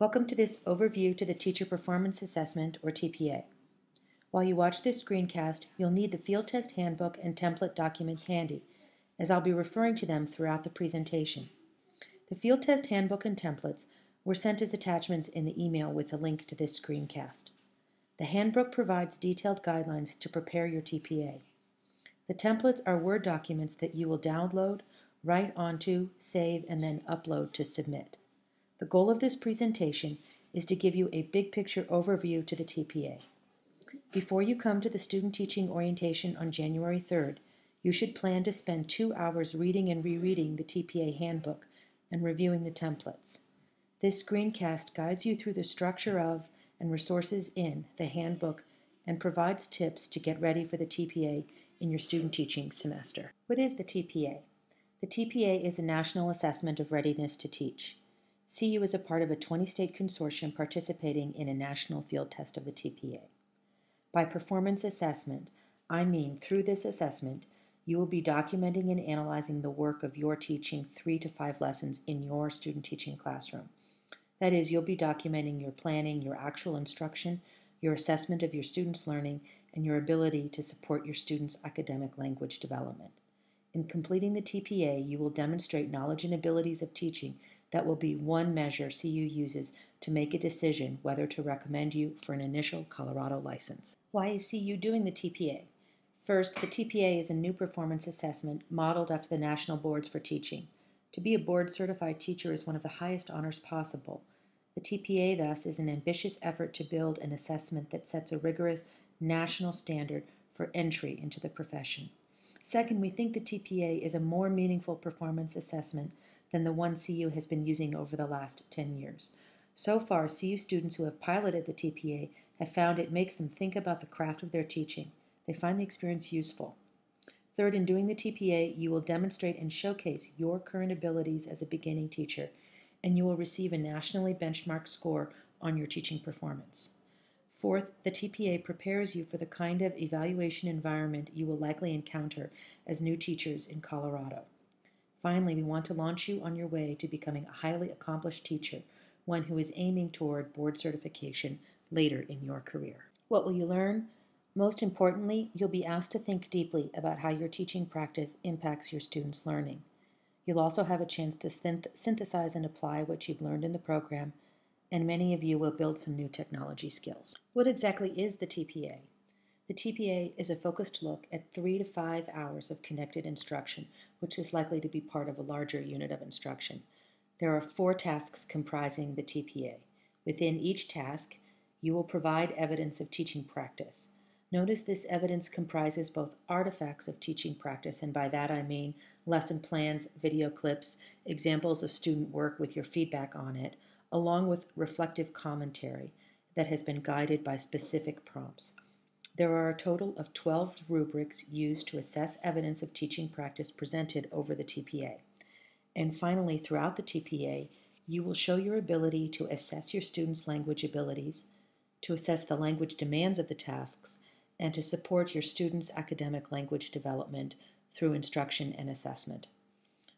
Welcome to this overview to the Teacher Performance Assessment, or TPA. While you watch this screencast, you'll need the field test handbook and template documents handy, as I'll be referring to them throughout the presentation. The field test handbook and templates were sent as attachments in the email with a link to this screencast. The handbook provides detailed guidelines to prepare your TPA. The templates are Word documents that you will download, write onto, save, and then upload to submit. The goal of this presentation is to give you a big picture overview to the TPA. Before you come to the student teaching orientation on January 3rd, you should plan to spend 2 hours reading and rereading the TPA handbook and reviewing the templates. This screencast guides you through the structure of and resources in the handbook and provides tips to get ready for the TPA in your student teaching semester. What is the TPA? The TPA is a national assessment of readiness to teach. CU is a part of a 20-state consortium participating in a national field test of the TPA. By performance assessment, I mean through this assessment, you will be documenting and analyzing the work of your teaching 3 to 5 lessons in your student teaching classroom. That is, you'll be documenting your planning, your actual instruction, your assessment of your students' learning, and your ability to support your students' academic language development. In completing the TPA, you will demonstrate knowledge and abilities of teaching that will be one measure CU uses to make a decision whether to recommend you for an initial Colorado license. Why is CU doing the TPA? First, the TPA is a new performance assessment modeled after the National Boards for Teaching. To be a board-certified teacher is one of the highest honors possible. The TPA, thus, is an ambitious effort to build an assessment that sets a rigorous national standard for entry into the profession. Second, we think the TPA is a more meaningful performance assessment than the one CU has been using over the last 10 years. So far, CU students who have piloted the TPA have found it makes them think about the craft of their teaching. They find the experience useful. Third, in doing the TPA, you will demonstrate and showcase your current abilities as a beginning teacher, and you will receive a nationally benchmarked score on your teaching performance. Fourth, the TPA prepares you for the kind of evaluation environment you will likely encounter as new teachers in Colorado. Finally, we want to launch you on your way to becoming a highly accomplished teacher, one who is aiming toward board certification later in your career. What will you learn? Most importantly, you'll be asked to think deeply about how your teaching practice impacts your students' learning. You'll also have a chance to synthesize and apply what you've learned in the program, and many of you will build some new technology skills. What exactly is the TPA? The TPA is a focused look at 3 to 5 hours of connected instruction, which is likely to be part of a larger unit of instruction. There are 4 tasks comprising the TPA. Within each task, you will provide evidence of teaching practice. Notice this evidence comprises both artifacts of teaching practice, and by that I mean lesson plans, video clips, examples of student work with your feedback on it, along with reflective commentary that has been guided by specific prompts. There are a total of 12 rubrics used to assess evidence of teaching practice presented over the TPA. And finally, throughout the TPA, you will show your ability to assess your students' language abilities, to assess the language demands of the tasks, and to support your students' academic language development through instruction and assessment.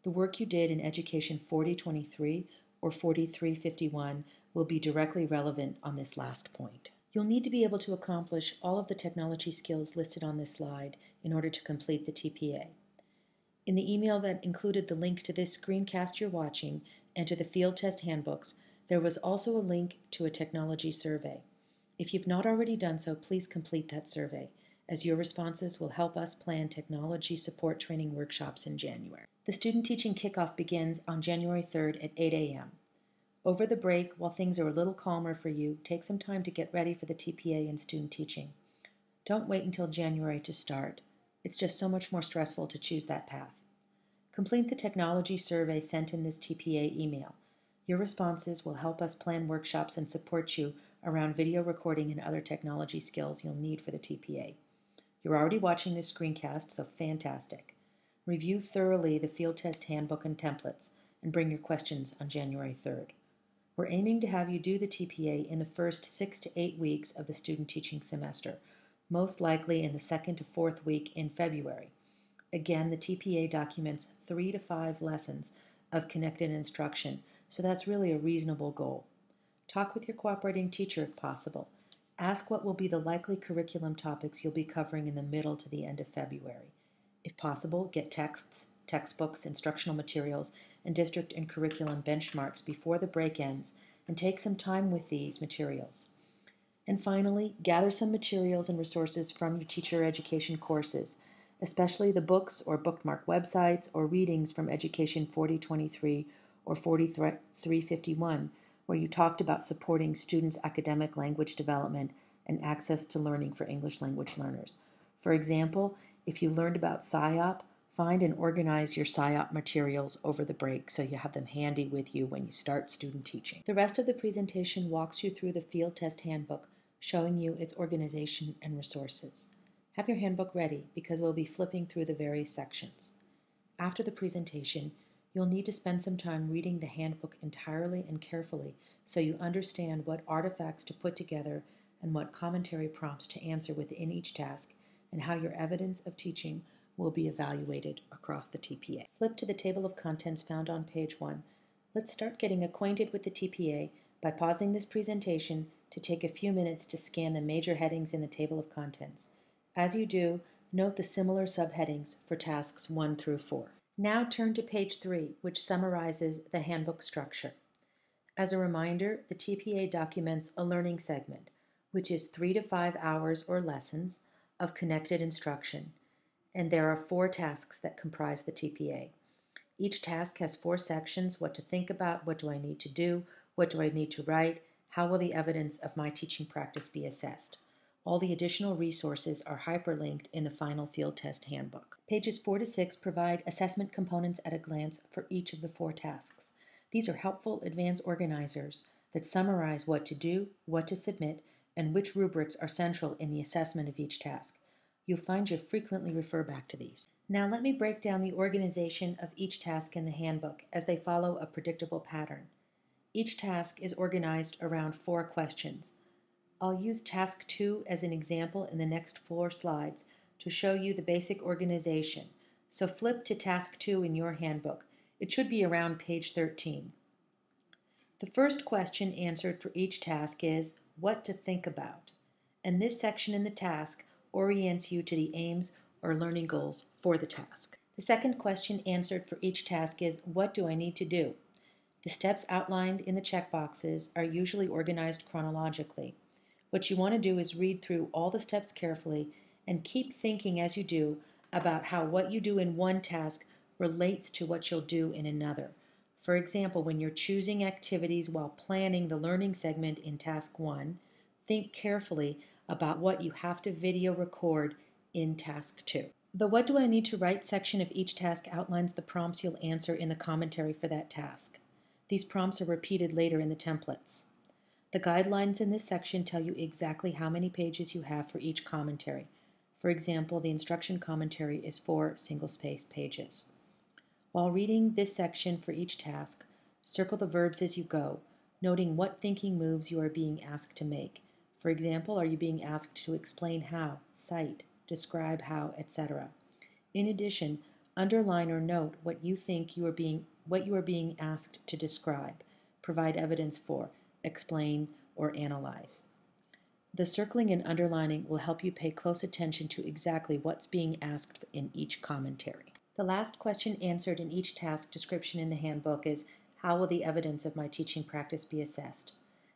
The work you did in Education 4023 or 4351 will be directly relevant on this last point. You'll need to be able to accomplish all of the technology skills listed on this slide in order to complete the TPA. In the email that included the link to this screencast you're watching and to the field test handbooks, there was also a link to a technology survey. If you've not already done so, please complete that survey, as your responses will help us plan technology support training workshops in January. The student teaching kickoff begins on January 3rd at 8 a.m. Over the break, while things are a little calmer for you, take some time to get ready for the TPA and student teaching. Don't wait until January to start. It's just so much more stressful to choose that path. Complete the technology survey sent in this TPA email. Your responses will help us plan workshops and support you around video recording and other technology skills you'll need for the TPA. You're already watching this screencast, so fantastic. Review thoroughly the field test handbook and templates and bring your questions on January 3rd. We're aiming to have you do the TPA in the first 6 to 8 weeks of the student teaching semester, most likely in the 2nd to 4th week in February. Again, the TPA documents 3 to 5 lessons of connected instruction, so that's really a reasonable goal. Talk with your cooperating teacher if possible. Ask what will be the likely curriculum topics you'll be covering in the middle to the end of February. If possible, get texts, textbooks, instructional materials, and district and curriculum benchmarks before the break ends and take some time with these materials. And finally, gather some materials and resources from your teacher education courses, especially the books or bookmark websites or readings from Education 4023 or 4351, where you talked about supporting students' academic language development and access to learning for English language learners. For example, if you learned about SIOP, find and organize your SIOP materials over the break so you have them handy with you when you start student teaching. The rest of the presentation walks you through the field test handbook, showing you its organization and resources. Have your handbook ready because we'll be flipping through the various sections. After the presentation, you'll need to spend some time reading the handbook entirely and carefully so you understand what artifacts to put together and what commentary prompts to answer within each task and how your evidence of teaching will be evaluated across the TPA. Flip to the table of contents found on page 1. Let's start getting acquainted with the TPA by pausing this presentation to take a few minutes to scan the major headings in the table of contents. As you do, note the similar subheadings for tasks 1 through 4. Now turn to page 3, which summarizes the handbook structure. As a reminder, the TPA documents a learning segment, which is 3 to 5 hours or lessons of connected instruction, and there are 4 tasks that comprise the TPA. Each task has 4 sections: what to think about, what do I need to do, what do I need to write, how will the evidence of my teaching practice be assessed. All the additional resources are hyperlinked in the final field test handbook. Pages 4 to 6 provide assessment components at a glance for each of the 4 tasks. These are helpful advanced organizers that summarize what to do, what to submit, and which rubrics are central in the assessment of each task. You'll find you frequently refer back to these. Now let me break down the organization of each task in the handbook as they follow a predictable pattern. Each task is organized around 4 questions. I'll use task 2 as an example in the next 4 slides to show you the basic organization. So flip to task 2 in your handbook. It should be around page 13. The first question answered for each task is what to think about, and this section in the task orients you to the aims or learning goals for the task. The second question answered for each task is what do I need to do? The steps outlined in the checkboxes are usually organized chronologically. What you want to do is read through all the steps carefully and keep thinking as you do about how what you do in one task relates to what you'll do in another. For example, when you're choosing activities while planning the learning segment in task 1, think carefully about what you have to video record in task 2. The what do I need to write section of each task outlines the prompts you'll answer in the commentary for that task. These prompts are repeated later in the templates. The guidelines in this section tell you exactly how many pages you have for each commentary. For example, the instruction commentary is 4 single-spaced pages. While reading this section for each task, circle the verbs as you go, noting what thinking moves you are being asked to make. For example, are you being asked to explain how, cite, describe how, etc. In addition, underline or note what you think you are being asked to describe, provide evidence for, explain, or analyze. The circling and underlining will help you pay close attention to exactly what's being asked in each commentary. The last question answered in each task description in the handbook is, how will the evidence of my teaching practice be assessed?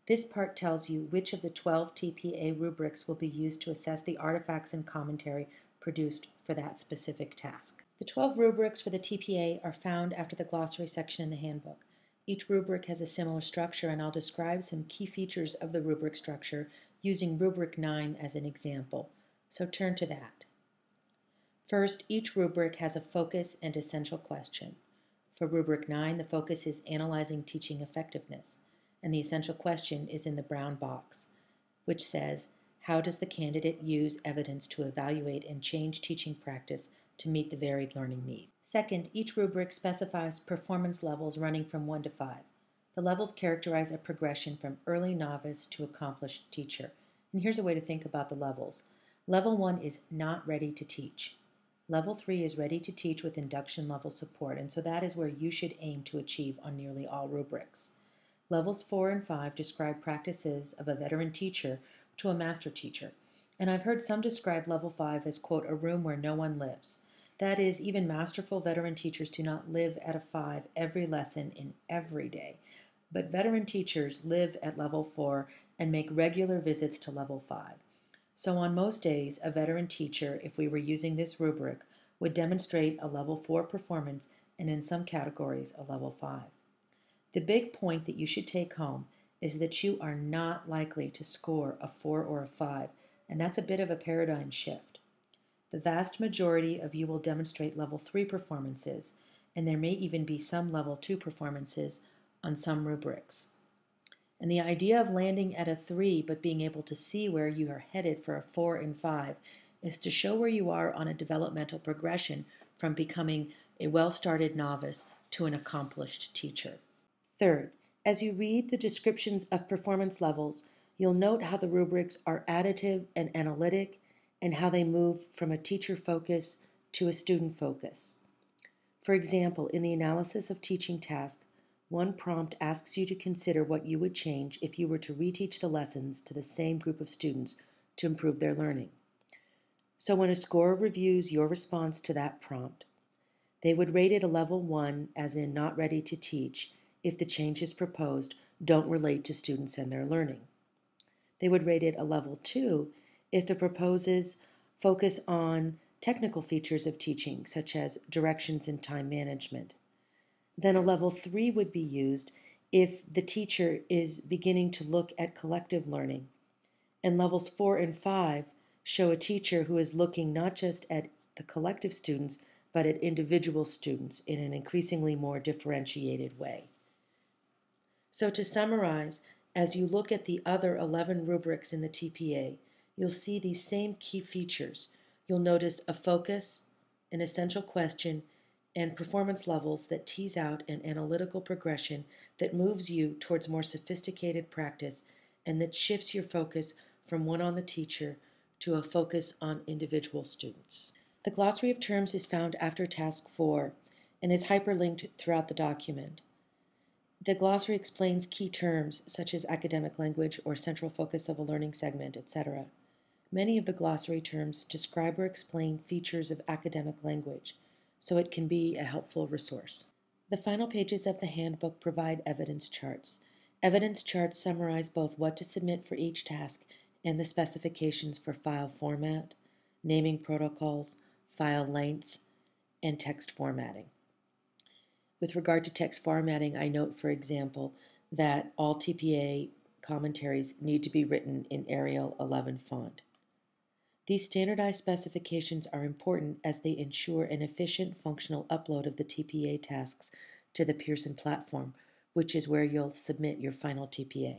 This part tells you which of the 12 TPA rubrics will be used to assess the artifacts and commentary produced for that specific task. The 12 rubrics for the TPA are found after the glossary section in the handbook. Each rubric has a similar structure, and I'll describe some key features of the rubric structure using rubric 9 as an example. So turn to that. First, each rubric has a focus and essential question. For rubric 9, the focus is analyzing teaching effectiveness, and the essential question is in the brown box, which says, how does the candidate use evidence to evaluate and change teaching practice to meet the varied learning need? Second, each rubric specifies performance levels running from 1 to 5. The levels characterize a progression from early novice to accomplished teacher. And here's a way to think about the levels. Level 1 is not ready to teach. Level 3 is ready to teach with induction level support, and so that is where you should aim to achieve on nearly all rubrics. Levels 4 and 5 describe practices of a veteran teacher to a master teacher, and I've heard some describe Level 5 as, quote, a room where no one lives. That is, even masterful veteran teachers do not live at a 5 every lesson in every day, but veteran teachers live at Level 4 and make regular visits to Level 5. So on most days, a veteran teacher, if we were using this rubric, would demonstrate a Level 4 performance and in some categories a Level 5. The big point that you should take home is that you are not likely to score a 4 or a 5, and that's a bit of a paradigm shift. The vast majority of you will demonstrate Level 3 performances, and there may even be some Level 2 performances on some rubrics. And the idea of landing at a 3 but being able to see where you are headed for a 4 and 5 is to show where you are on a developmental progression from becoming a well-started novice to an accomplished teacher. Third, as you read the descriptions of performance levels, you'll note how the rubrics are additive and analytic and how they move from a teacher focus to a student focus. For example, in the analysis of teaching tasks, one prompt asks you to consider what you would change if you were to reteach the lessons to the same group of students to improve their learning. So when a scorer reviews your response to that prompt, they would rate it a Level 1, as in not ready to teach, if the changes proposed don't relate to students and their learning. They would rate it a Level 2 if the proposals focus on technical features of teaching, such as directions and time management. Then a Level 3 would be used if the teacher is beginning to look at collective learning. And Levels 4 and 5 show a teacher who is looking not just at the collective students, but at individual students in an increasingly more differentiated way. So to summarize, as you look at the other 11 rubrics in the TPA, you'll see these same key features. You'll notice a focus, an essential question, and performance levels that tease out an analytical progression that moves you towards more sophisticated practice and that shifts your focus from one on the teacher to a focus on individual students. The glossary of terms is found after Task 4 and is hyperlinked throughout the document. The glossary explains key terms such as academic language or central focus of a learning segment, etc. Many of the glossary terms describe or explain features of academic language, so it can be a helpful resource. The final pages of the handbook provide evidence charts. Evidence charts summarize both what to submit for each task and the specifications for file format, naming protocols, file length, and text formatting. With regard to text formatting, I note, for example, that all TPA commentaries need to be written in Arial 11 font. These standardized specifications are important as they ensure an efficient functional upload of the TPA tasks to the Pearson platform, which is where you'll submit your final TPA.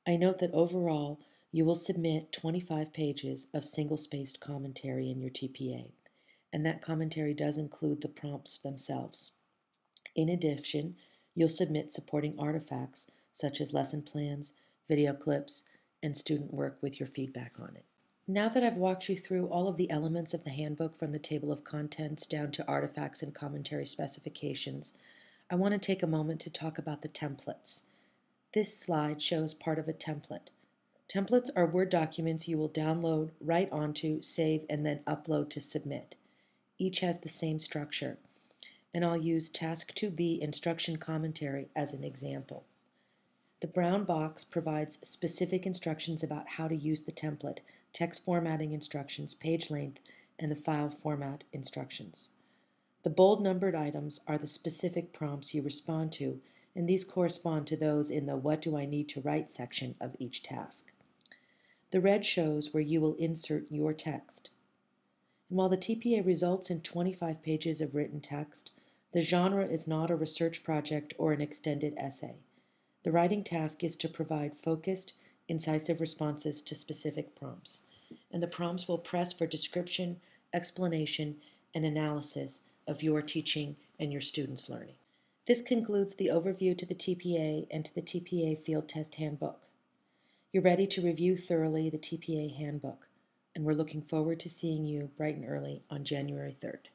I note that overall, you will submit 25 pages of single-spaced commentary in your TPA, and that commentary does include the prompts themselves. In addition, you'll submit supporting artifacts such as lesson plans, video clips, and student work with your feedback on it. Now that I've walked you through all of the elements of the handbook from the table of contents down to artifacts and commentary specifications, I want to take a moment to talk about the templates. This slide shows part of a template. Templates are Word documents you will download, write onto, save, and then upload to submit. Each has the same structure, and I'll use Task 2B instruction commentary as an example. The brown box provides specific instructions about how to use the template, text formatting instructions, page length, and the file format instructions. The bold numbered items are the specific prompts you respond to, and these correspond to those in the What Do I Need to Write section of each task. The red shows where you will insert your text. And while the TPA results in 25 pages of written text, the genre is not a research project or an extended essay. The writing task is to provide focused, incisive responses to specific prompts, and the prompts will press for description, explanation, and analysis of your teaching and your students' learning. This concludes the overview to the TPA and to the TPA Field Test Handbook. You're ready to review thoroughly the TPA Handbook, and we're looking forward to seeing you bright and early on January 3rd.